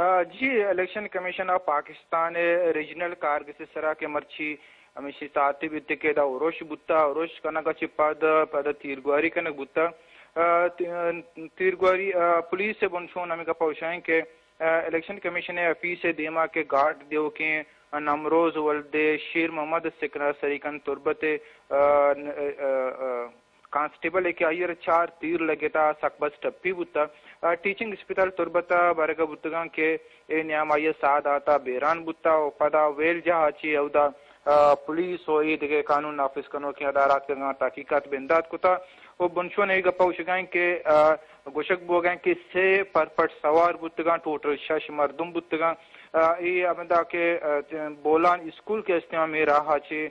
G election commission of Pakistan regional کارگس سرا کے مرچی ہمیشہ ساتھی بیتے کے دا اوروش بوتا اوروش کنا کا چپاد پدا تیرگواری کنا بوتا تیرگواری پولیس سے بنشون ہمیں کا پوچھائیں کہ الیکشن کمیشن آفیس دیما کے گارڈ دیو کے نمروز ولد شیر محمد سکرا سریکن تربت کانسٹیبل ہے کہ آئیر 4 تیر لگے تا سکبس ٹپی بوتا ٹیچنگ اسپیتال تربتا بارگا بوتگان کے نیام آئیر ساد آتا بیران بوتا و پدا ویل جہا چی او دا پولیس ہوئی دیکھے قانون نافذ کنو کی ادارات کا تحقیقات بنداد کتا وہ بنشو نے گپا وشگائیں کہ گوشک بوگائیں کہ 6 پرپٹ سوار بوتگان ٹوٹل 6 مردم بوتگان یہ امدا کے بولان اسکول کے استعمال میں رہا چی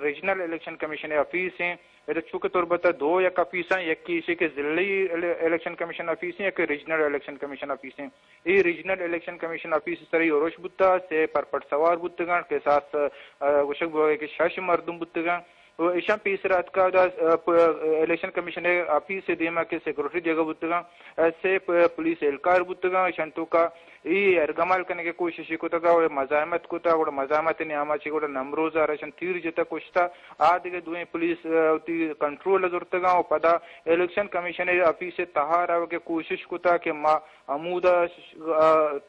ریجنل الیکشن کمیشن آفیس ہیں چونکہ تربت 2 یک آفیس ہیں یک کسی کے ضلعی الیکشن کمیشن آفیس ہیں یک ریجنل الیکشن کمیشن آفیس ہیں یہ ریجنل الیکشن کمیشن آفیس سری اوروش بوتا سے پرپٹ سوار بوتگان کے ساتھ گوشک بوگے کے 6 مردم بوتگان ایشان پیس رات کا الیکشن کمیشن آفیس سے دیما کے سیکورٹی جگہ بوتگان سے پولیس اہلکار بوتگان شنتو کا یہ ارگمال کرنے کی کوشش کو تھا مزاحمت کو تھا مزاحمت نے آما چی کو نمروز رشن تیر جتا کچھ تھا آدھ کے دوئیں پولیس کنٹرول ضرورت گا پدا الیکشن کمیشن آفیس سے تہارا کے کوشش کو تھا کہ ما عمودہ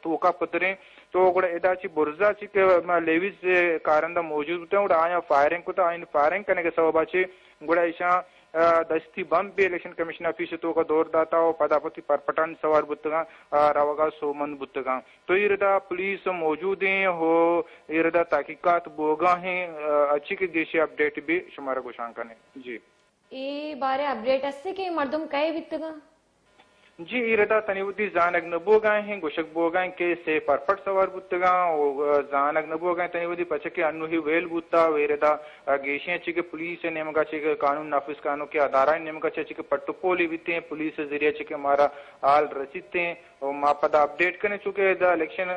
توکا پتریں تو گڑا ادا چی برزا چی کہ لیویز کارندہ موجود ہوتا ہے گڑا آیا فائرنگ کو تھا آئین فائرنگ کرنے کے سبب چی گڑا ایشاں دستی بم بھی الیکشن کمیشن آفیس تو کا دور داتا ہو پدا پتی پرپٹان سوار بتگاں راوگا سومند بتگاں تو یہ ردا پولیس موجود ہیں ہو یہ ردا تحقیقات بوگا ہیں اچھی کے گیشی اپڈیٹ بھی شمارا گوشان کرنے جی ای بارے اپڈیٹ اس سے کہ مردم کئے بتگاں جی ایردا تنیودی زانگ نبو گئے ہیں گوشک بو گئے کہ سے پرپٹ سوار بوتگاں زانگ نبو گئے تنیودی پچکے انو ہی ویل بوتا ویردا گیشیں چکے پولیس نیمگا چکے قانون نافذ قانون کے ادارہ نیمگا چکے پٹو پولی بیتے ہیں پولیس ذریعہ چکے ہمارا حال رسیتے ہیں اور ما پدا اپڈیٹ کرنے چکے دا الیکشن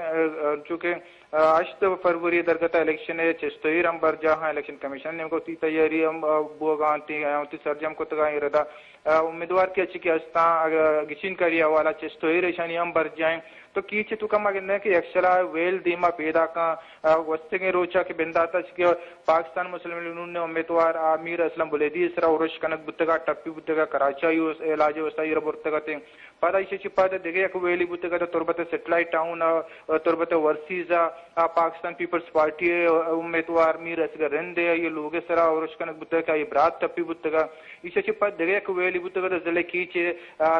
چکے 8 فروری درگتا الیکشن چستوئی رمبر جہاں الیکشن کمیشن نے کو تی تیاری ہم بوگان تی سرجم کو تگا ایردا امیدوار کی اچھی کی استا گچین کری حوالہ چستوئی ریشانی ہم بر جائیں تو کیچے تو کم آگے کہ یکشلا ویل دیما پیدا کا وستگیں روچا کے بنداتا چکے پاکستان مسلم لیگ نے امیدوار امیر اسلم بلیدی اسرا ورش کنک بتگا ٹپی بتگا کراچی علاج وسائی ربرتگا تے پدا ایشے چی پادا دیگه یک ویلی بوتگا تربت سیٹلائٹ ٹاؤن تربت ورسیز پاکستان پیپلز پارٹی امیدوار میر اسگر رندے یہ لوگ سرا ورش کنک بتگا یہ برات ٹپی بتگا ایشے چی پادا دیگه یک ویلی بوتگا ضلع کیچے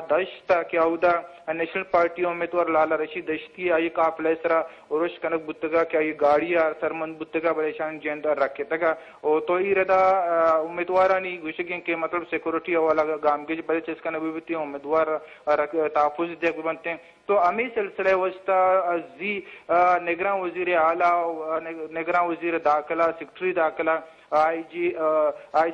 دشتا کیا اودا نیشنل پارٹی امیدوار لالا رشید دشتی آئی قافلہ سرا ورش کنک بتگا کیا یہ گاڑی سرمند بتگا بریشان جیندار رکھے تگا تو ای ردا امیدوارانی گوشگیں کے مطلب سیکورٹی والا گام کے بڑے چیز کا نبی بیتی امیدوار تحفظ دیکھ بنتے ہیں تو امی سلسلہ وسطی زی نگران وزیر اعلیٰ نگران وزیر داخلہ سیکٹری داخلہ I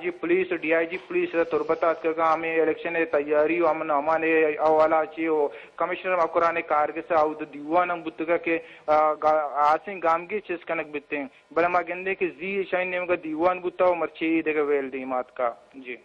G police D I G police تربتات کا ہمیں الیکشن تیاری و امن امان اوالا چی و کمشنر مقران کارگس آؤد دیوان بتگا کے آسیں گامگی چیز کنک بتے ہیں بلما گندے کہ زی شاین نے دیوان بتا و مرچی دیگا ویل دیمات کا جی